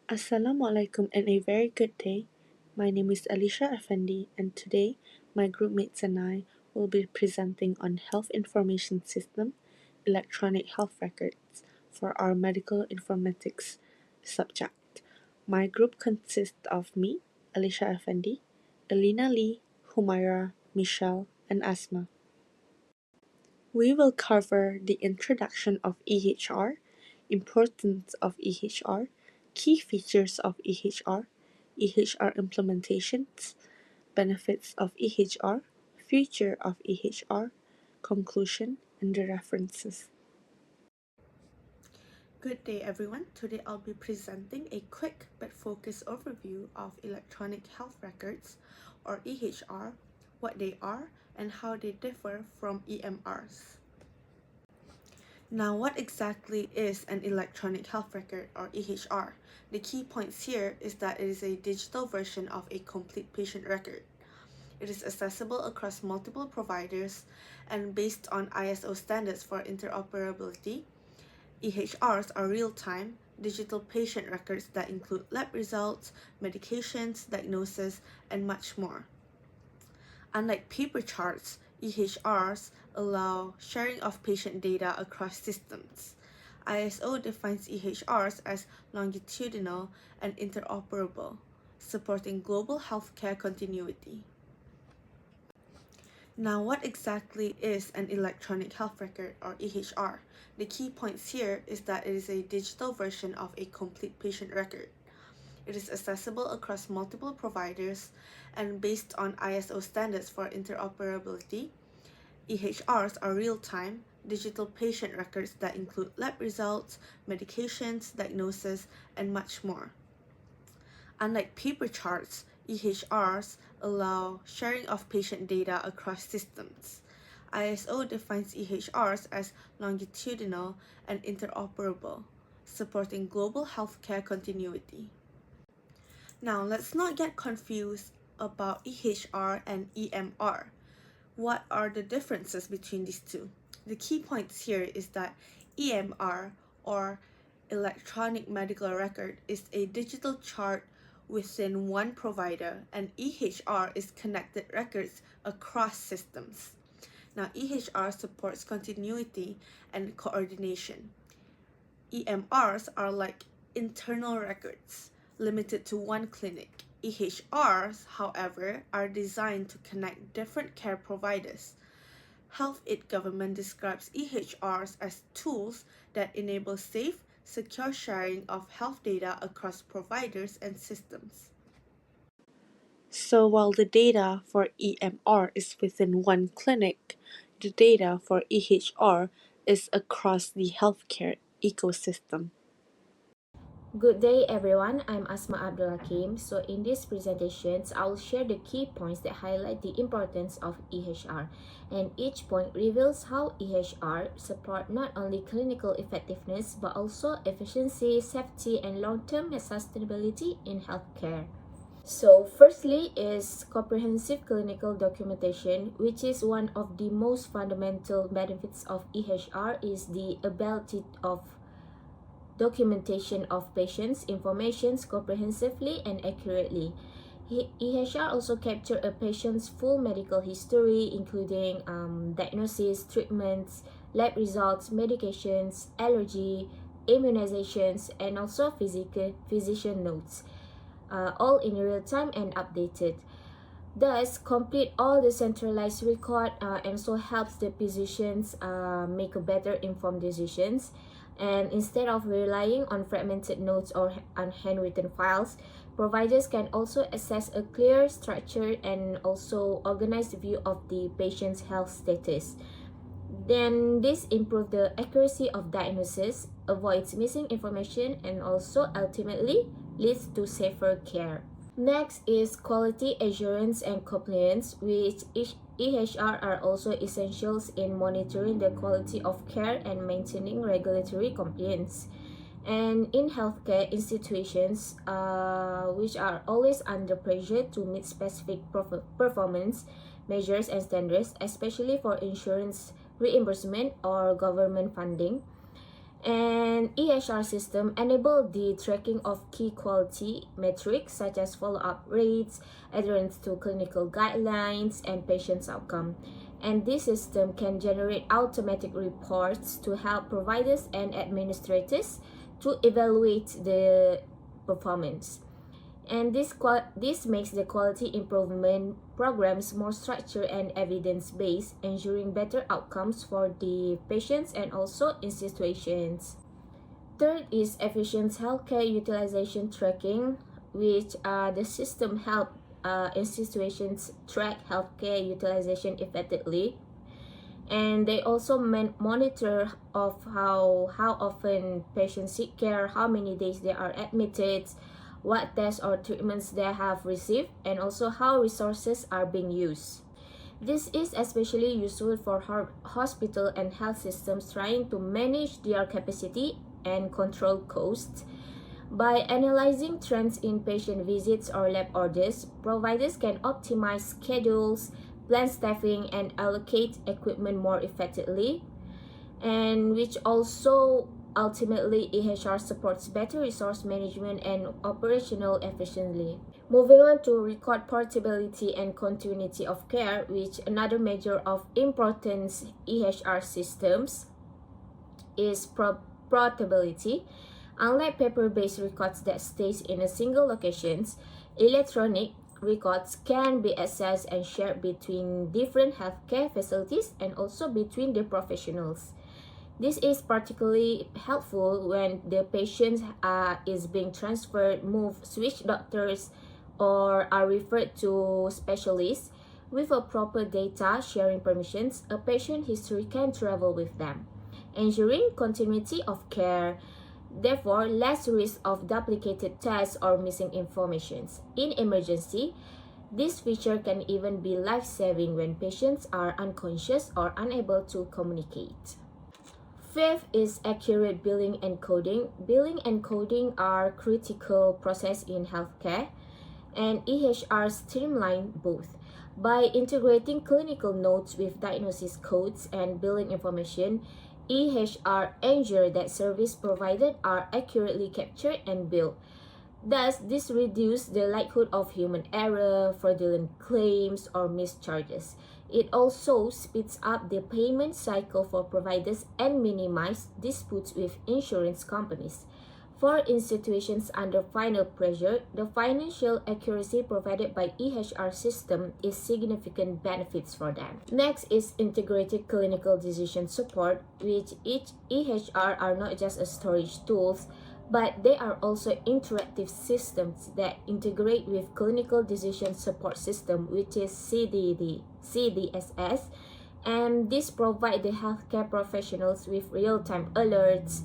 Assalamualaikum and a very good day. My name is Alicia Effendi, and today my groupmates and I will be presenting on Health Information System, Electronic Health Records for our Medical Informatics subject. My group consists of me, Alicia Effendi, Elena Lee, Humaira, Michelle, and Asma. We will cover the introduction of EHR, importance of EHR, key features of EHR, EHR implementations, benefits of EHR, future of EHR, conclusion, and the references. Good day everyone. Today I'll be presenting a quick but focused overview of electronic health records or EHR, what they are, and how they differ from EMRs. Now, what exactly is an electronic health record or EHR? The key points here is that it is a digital version of a complete patient record. It is accessible across multiple providers and based on ISO standards for interoperability. EHRs are real-time digital patient records that include lab results, medications, diagnosis, and much more. Unlike paper charts, EHRs allow sharing of patient data across systems. ISO defines EHRs as longitudinal and interoperable, supporting global healthcare continuity. Now, what exactly is an electronic health record or EHR? The key points here is that it is a digital version of a complete patient record. It is accessible across multiple providers and based on ISO standards for interoperability. EHRs are real-time digital patient records that include lab results, medications, diagnosis, and much more. Unlike paper charts, EHRs allow sharing of patient data across systems. ISO defines EHRs as longitudinal and interoperable, supporting global healthcare continuity. Now, let's not get confused about EHR and EMR. What are the differences between these two? The key points here is that EMR, or electronic medical record, is a digital chart within one provider, and EHR is connected records across systems. Now, EHR supports continuity and coordination. EMRs are like internal records, limited to one clinic. EHRs, however, are designed to connect different care providers. Health Aid Government describes EHRs as tools that enable safe, secure sharing of health data across providers and systems. So while the data for EMR is within one clinic, the data for EHR is across the healthcare ecosystem. Good day everyone, I'm Asma Abdul Hakim. So in these presentations, I will share the key points that highlight the importance of EHR, and each point reveals how EHR support not only clinical effectiveness but also efficiency, safety, and long-term sustainability in healthcare. So firstly is comprehensive clinical documentation, which is one of the most fundamental benefits of EHR is the ability of documentation of patients' information comprehensively and accurately. EHR also captures a patient's full medical history, including diagnosis, treatments, lab results, medications, allergy, immunizations, and also physician notes, all in real time and updated. Thus, complete all the centralized record and so helps the physicians make a better informed decisions. And instead of relying on fragmented notes or on handwritten files, providers can also access a clear, structured, and also organized view of the patient's health status. Then this improves the accuracy of diagnosis, avoids missing information, and also ultimately leads to safer care. Next is quality assurance and compliance, which EHR are also essentials in monitoring the quality of care and maintaining regulatory compliance. And in healthcare institutions, which are always under pressure to meet specific performance measures and standards, especially for insurance reimbursement or government funding. And EHR system enable the tracking of key quality metrics such as follow-up rates, adherence to clinical guidelines, and patient's outcome. And this system can generate automatic reports to help providers and administrators to evaluate the performance. And this makes the quality improvement programs more structured and evidence-based, ensuring better outcomes for the patients and also institutions. Third is efficient healthcare utilization tracking, which the system help institutions track healthcare utilization effectively, and they also monitor of how often patients seek care, how many days they are admitted, what tests or treatments they have received, and also how resources are being used. This is especially useful for hospital and health systems trying to manage their capacity and control costs. By analyzing trends in patient visits or lab orders, providers can optimize schedules, plan staffing, and allocate equipment more effectively, and which also ultimately EHR supports better resource management and operational efficiently. Moving on to record portability and continuity of care, which another measure of importance EHR systems is portability. Unlike paper-based records that stays in a single location, electronic records can be accessed and shared between different healthcare facilities and also between the professionals. This is particularly helpful when the patient is being transferred, moved, switched doctors, or are referred to specialists. With a proper data sharing permissions, a patient history can travel with them, ensuring continuity of care, therefore less risk of duplicated tests or missing information. In emergency, this feature can even be life-saving when patients are unconscious or unable to communicate. Fifth is accurate billing and coding. Billing and coding are critical process in healthcare, and EHR streamline both. By integrating clinical notes with diagnosis codes and billing information, EHR ensure that service provided are accurately captured and billed. Thus, this reduces the likelihood of human error, fraudulent claims, or mischarges. It also speeds up the payment cycle for providers and minimizes disputes with insurance companies. For institutions under final pressure, the financial accuracy provided by EHR system is significant benefits for them. Next is integrated clinical decision support, which each EHR are not just a storage tools, but they are also interactive systems that integrate with clinical decision support system, which is CDSS, and this provide the healthcare professionals with real-time alerts,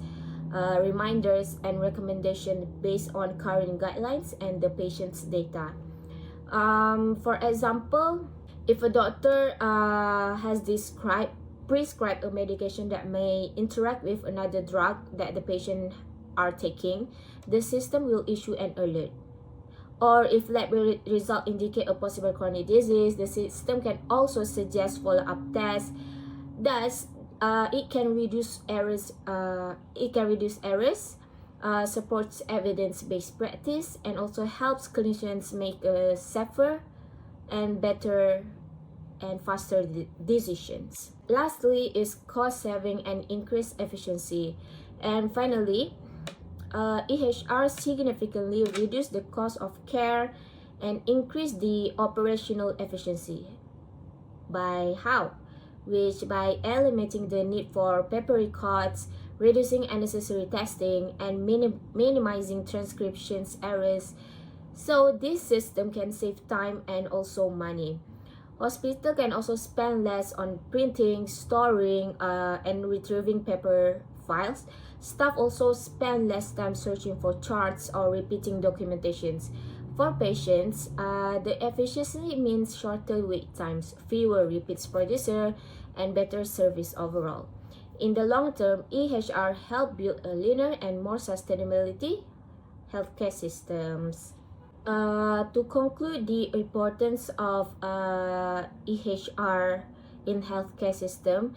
reminders, and recommendations based on current guidelines and the patient's data. For example, if a doctor has prescribed a medication that may interact with another drug that the patient are taking, the system will issue an alert. Or if lab results indicate a possible chronic disease, the system can also suggest follow-up tests. Thus, it can reduce errors. Supports evidence-based practice, and also helps clinicians make safer and better and faster decisions. Lastly is cost saving and increased efficiency. And finally, EHR significantly reduce the cost of care and increase the operational efficiency. By how? Which by eliminating the need for paper records, reducing unnecessary testing, and minimizing transcriptions errors. So this system can save time and also money. Hospital can also spend less on printing, storing, and retrieving paper files. Staff also spend less time searching for charts or repeating documentations. For patients, the efficiency means shorter wait times, fewer repeats per user, and better service overall. In the long term, EHR help build a leaner and more sustainability healthcare systems. To conclude the importance of EHR in healthcare system,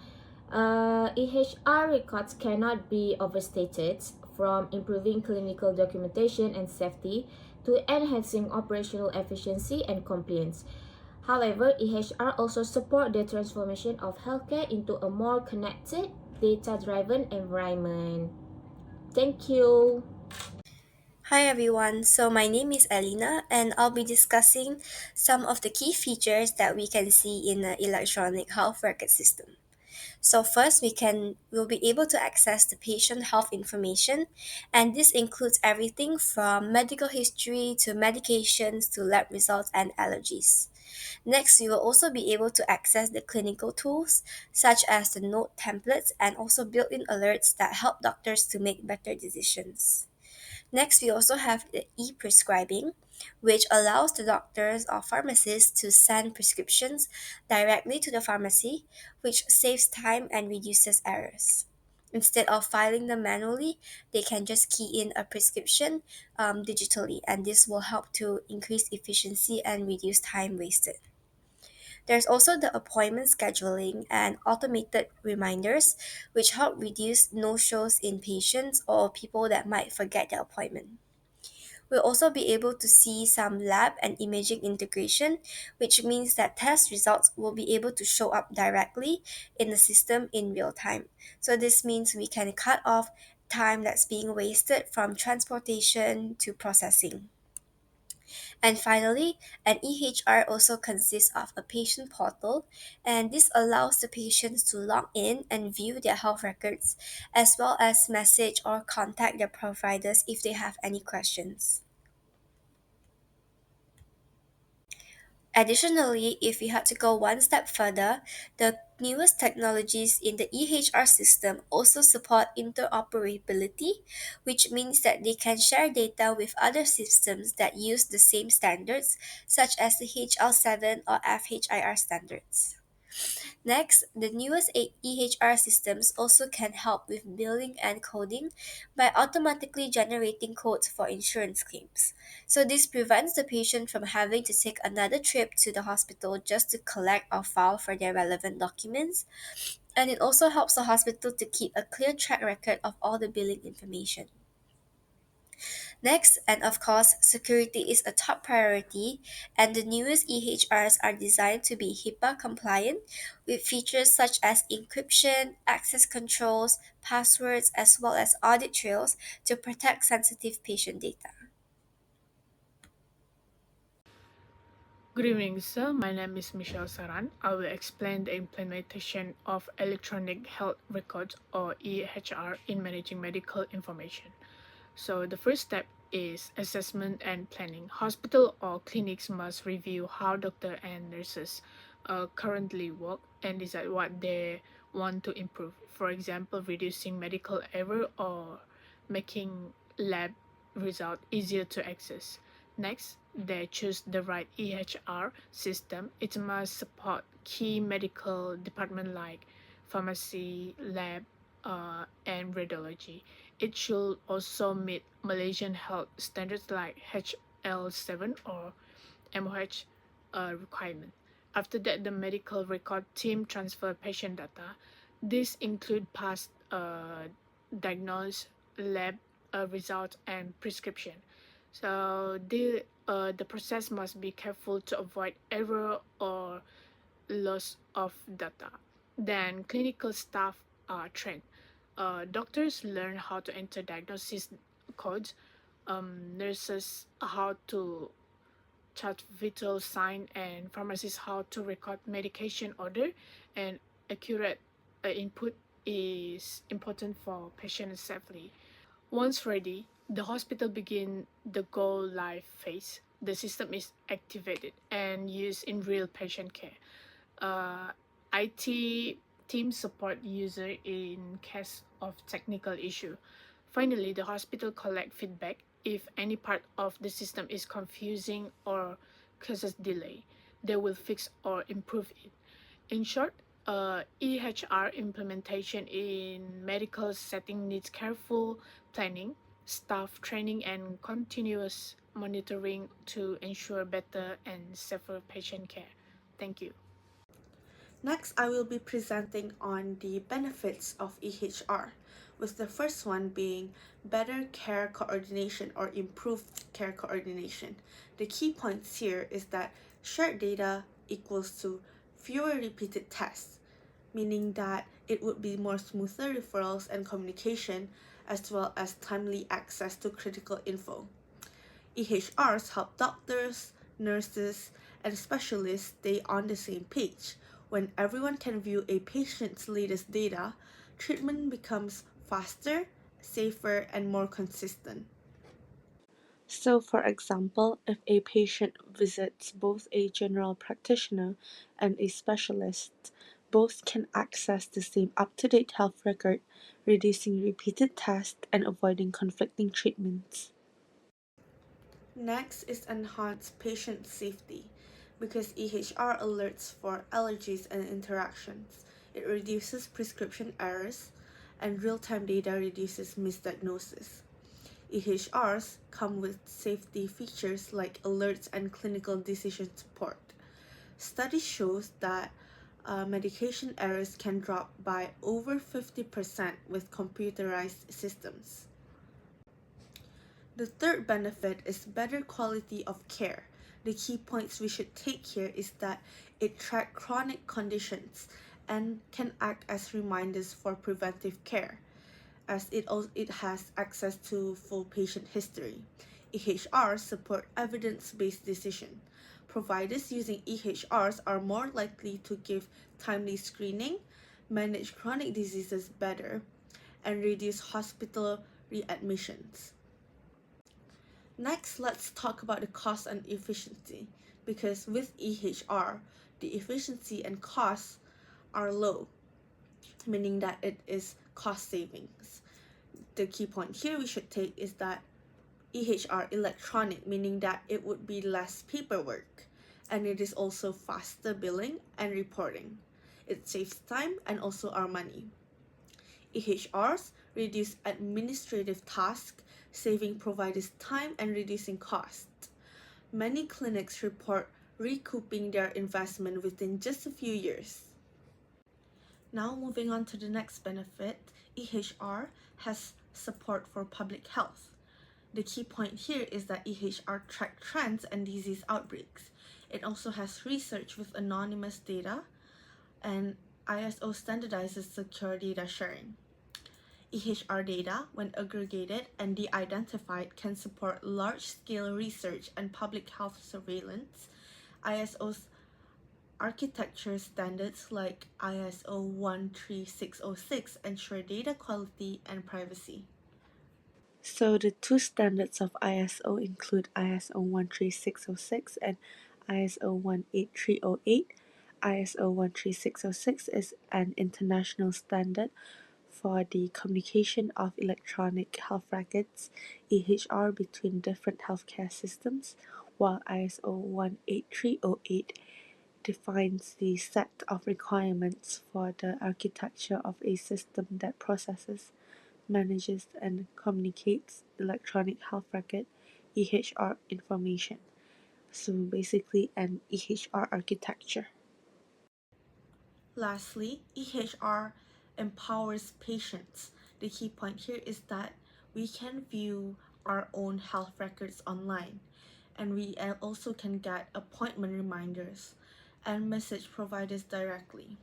EHR records cannot be overstated, from improving clinical documentation and safety to enhancing operational efficiency and compliance. However, EHR also support the transformation of healthcare into a more connected, data-driven environment. Thank you. Hi everyone, so my name is Alina and I'll be discussing some of the key features that we can see in an electronic health record system. So first we'll be able to access the patient health information, and this includes everything from medical history to medications to lab results and allergies. Next, we will also be able to access the clinical tools such as the note templates and also built-in alerts that help doctors to make better decisions. Next, we also have the e-prescribing, which allows the doctors or pharmacists to send prescriptions directly to the pharmacy, which saves time and reduces errors. Instead of filing them manually, they can just key in a prescription digitally, and this will help to increase efficiency and reduce time wasted. There's also the appointment scheduling and automated reminders, which help reduce no shows in patients or people that might forget their appointment. We'll also be able to see some lab and imaging integration, which means that test results will be able to show up directly in the system in real time. So this means we can cut off time that's being wasted from transportation to processing. And finally, an EHR also consists of a patient portal, and this allows the patients to log in and view their health records, as well as message or contact their providers if they have any questions. Additionally, if we had to go one step further, the newest technologies in the EHR system also support interoperability, which means that they can share data with other systems that use the same standards, such as the HL7 or FHIR standards. Next, the newest EHR systems also can help with billing and coding by automatically generating codes for insurance claims. So, this prevents the patient from having to take another trip to the hospital just to collect or file for their relevant documents. And it also helps the hospital to keep a clear track record of all the billing information. Next, and of course, security is a top priority, and the newest EHRs are designed to be HIPAA compliant with features such as encryption, access controls, passwords, as well as audit trails to protect sensitive patient data. Good evening, sir. My name is Michelle Saran. I will explain the implementation of electronic health records or EHR in managing medical information. So the first step is assessment and planning. Hospital or clinics must review how doctor and nurses currently work and decide what they want to improve. For example, reducing medical error or making lab result easier to access. Next, they choose the right EHR system. It must support key medical departments like pharmacy, lab, and radiology. It should also meet Malaysian health standards like HL7 or MOH requirement. After that, the medical record team transfer patient data. This include past diagnosis, lab results, and prescription. So the process must be careful to avoid error or loss of data. Then clinical staff are trained. Doctors learn how to enter diagnosis codes, nurses how to chart vital sign, and pharmacists how to record medication order, and accurate input is important for patient safely. Once ready, the hospital begin the go live phase. The system is activated and used in real patient care. uh, IT team support user in case of technical issue. Finally, the hospital collect feedback if any part of the system is confusing or causes delay. They will fix or improve it. In short, EHR implementation in medical setting needs careful planning, staff training, and continuous monitoring to ensure better and safer patient care. Thank you. Next, I will be presenting on the benefits of EHR, with the first one being better care coordination or improved care coordination. The key points here is that shared data equals to fewer repeated tests, meaning that it would be more smoother referrals and communication as well as timely access to critical info. EHRs help doctors, nurses, and specialists stay on the same page. When everyone can view a patient's latest data, treatment becomes faster, safer, and more consistent. So, for example, if a patient visits both a general practitioner and a specialist, both can access the same up to date health record, reducing repeated tests and avoiding conflicting treatments. Next is enhanced patient safety. Because EHR alerts for allergies and interactions, it reduces prescription errors, and real time data reduces misdiagnosis. EHRs come with safety features like alerts and clinical decision support. Study shows that medication errors can drop by over 50% with computerized systems. The third benefit is better quality of care. The key points we should take here is that it tracks chronic conditions and can act as reminders for preventive care, as it has access to full patient history. EHRs support evidence-based decision. Providers using EHRs are more likely to give timely screening, manage chronic diseases better, and reduce hospital readmissions. Next, let's talk about the cost and efficiency, because with EHR, the efficiency and costs are low, meaning that it is cost savings. The key point here we should take is that EHR electronic, meaning that it would be less paperwork, and it is also faster billing and reporting. It saves time and also our money. EHRs reduce administrative tasks, saving providers time and reducing costs. Many clinics report recouping their investment within just a few years. Now moving on to the next benefit, EHR has support for public health. The key point here is that EHR track trends and disease outbreaks. It also has research with anonymous data, and ISO standardizes secure data sharing. EHR data, when aggregated and de-identified, can support large-scale research and public health surveillance. ISO's architecture standards like ISO 13606 ensure data quality and privacy. So the two standards of ISO include ISO 13606 and ISO 18308. ISO 13606 is an international standard for the communication of electronic health records (EHR) between different healthcare systems, while ISO 18308 defines the set of requirements for the architecture of a system that processes, manages, and communicates electronic health record (EHR) information. So basically, an EHR architecture. Lastly, EHR empowers patients. The key point here is that we can view our own health records online, and we also can get appointment reminders and message providers directly.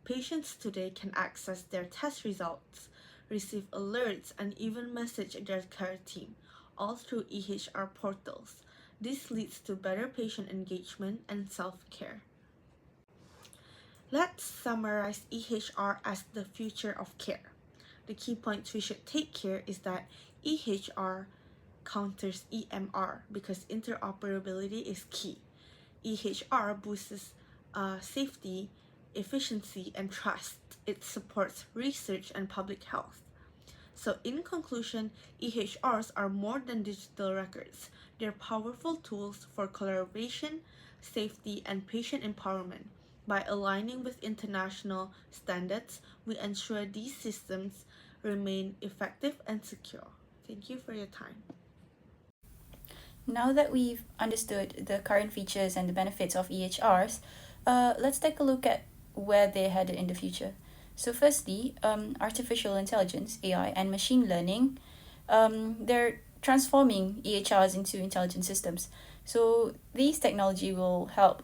Patients today can access their test results, receive alerts, and even message their care team, all through EHR portals. This leads to better patient engagement and self-care. Let's summarize EHR as the future of care. The key points we should take here is that EHR counters EMR because interoperability is key. EHR boosts safety, efficiency, and trust. It supports research and public health. So in conclusion, EHRs are more than digital records. They're powerful tools for collaboration, safety, and patient empowerment. By aligning with international standards, we ensure these systems remain effective and secure. Thank you for your time. Now that we've understood the current features and the benefits of EHRs, let's take a look at where they're headed in the future. So firstly, artificial intelligence, AI, and machine learning, they're transforming EHRs into intelligent systems. So these technology will help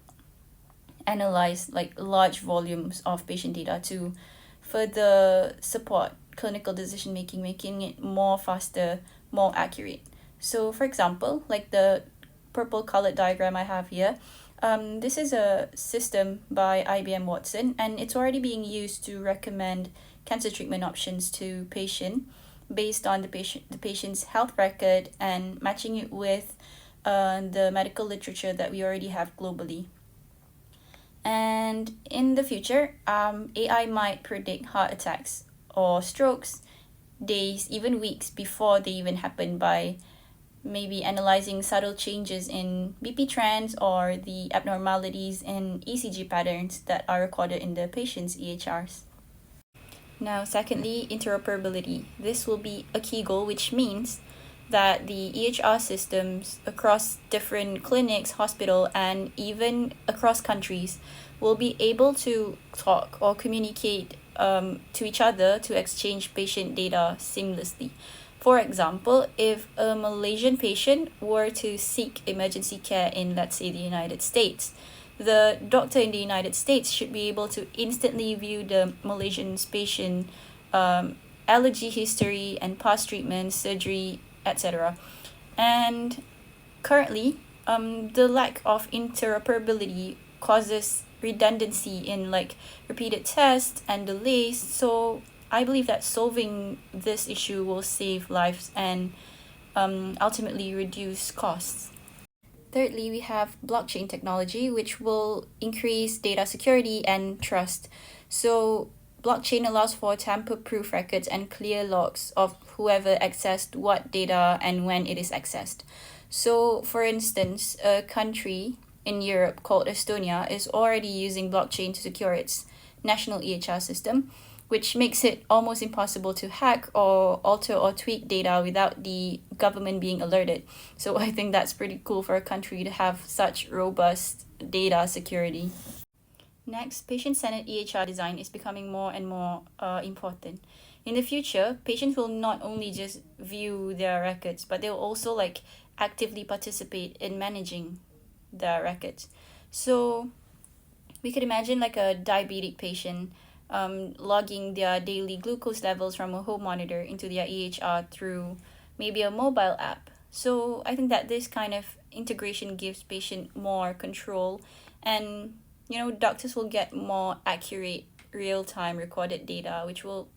analyze like large volumes of patient data to further support clinical decision making, making it more faster, more accurate. So for example, like the purple colored diagram I have here, this is a system by IBM Watson, and it's already being used to recommend cancer treatment options to patient based on the patient's health record and matching it with the medical literature that we already have globally. And in the future, AI might predict heart attacks or strokes days, even weeks before they even happen by maybe analyzing subtle changes in BP trends or the abnormalities in ECG patterns that are recorded in the patient's EHRs. Now, secondly, interoperability. This will be a key goal, which means that the EHR systems across different clinics, hospital, and even across countries will be able to talk or communicate to each other to exchange patient data seamlessly. For example, if a Malaysian patient were to seek emergency care in, let's say, the United States, the doctor in the United States should be able to instantly view the Malaysian patient allergy history and past treatment, surgery, etc. And currently, the lack of interoperability causes redundancy in like repeated tests and delays. So I believe that solving this issue will save lives and ultimately reduce costs. Thirdly, we have blockchain technology, which will increase data security and trust. So blockchain allows for tamper-proof records and clear logs of whoever accessed what data and when it is accessed. So, for instance, a country in Europe called Estonia is already using blockchain to secure its national EHR system, which makes it almost impossible to hack or alter or tweak data without the government being alerted. So I think that's pretty cool for a country to have such robust data security. Next, patient-centered EHR design is becoming more and more important. In the future, patients will not only just view their records, but they'll also like actively participate in managing their records. So we could imagine like a diabetic patient logging their daily glucose levels from a home monitor into their EHR through maybe a mobile app. So I think that this kind of integration gives patient more control, and doctors will get more accurate real-time recorded data, which will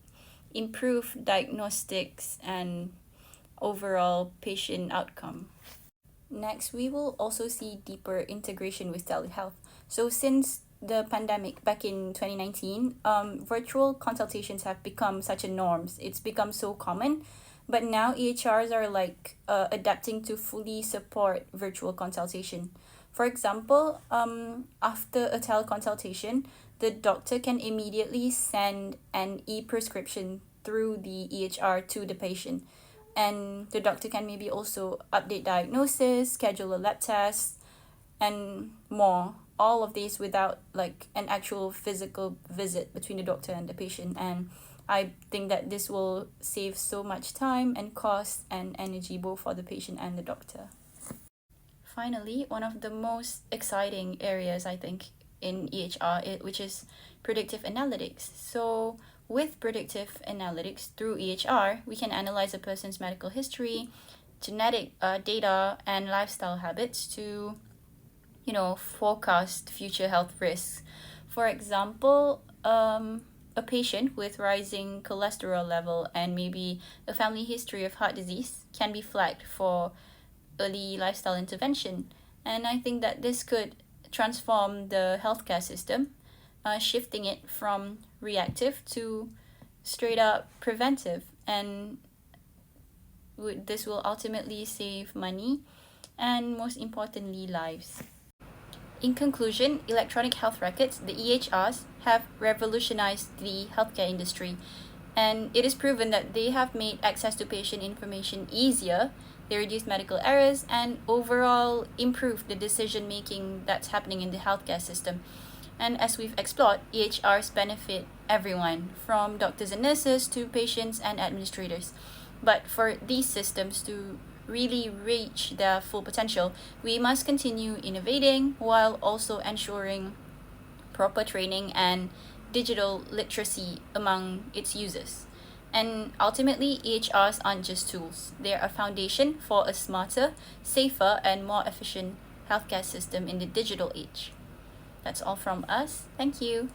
improve diagnostics and overall patient outcome. Next, we will also see deeper integration with telehealth. So since the pandemic back in 2019, virtual consultations have become such a norm. It's become so common. But now EHRs are like adapting to fully support virtual consultation. For example, after a teleconsultation, the doctor can immediately send an e-prescription through the EHR to the patient. And the doctor can maybe also update diagnosis, schedule a lab test, and more. All of these without like an actual physical visit between the doctor and the patient. And I think that this will save so much time and cost and energy both for the patient and the doctor. Finally, one of the most exciting areas I think in EHR, which is predictive analytics. So with predictive analytics through EHR, we can analyze a person's medical history, genetic data, and lifestyle habits to forecast future health risks. For example, a patient with rising cholesterol level and maybe a family history of heart disease can be flagged for early lifestyle intervention. And I think that this could transform the healthcare system, shifting it from reactive to straight up preventive. And this will ultimately save money and, most importantly, lives. In conclusion, electronic health records, the EHRs, have revolutionized the healthcare industry, and it is proven that they have made access to patient information easier, they reduce medical errors, and overall improve the decision making that's happening in the healthcare system. And as we've explored, EHRs benefit everyone, from doctors and nurses to patients and administrators. But for these systems to really reach their full potential, we must continue innovating while also ensuring proper training and digital literacy among its users. And ultimately, EHRs aren't just tools, they're a foundation for a smarter, safer, and more efficient healthcare system in the digital age. That's all from us. Thank you.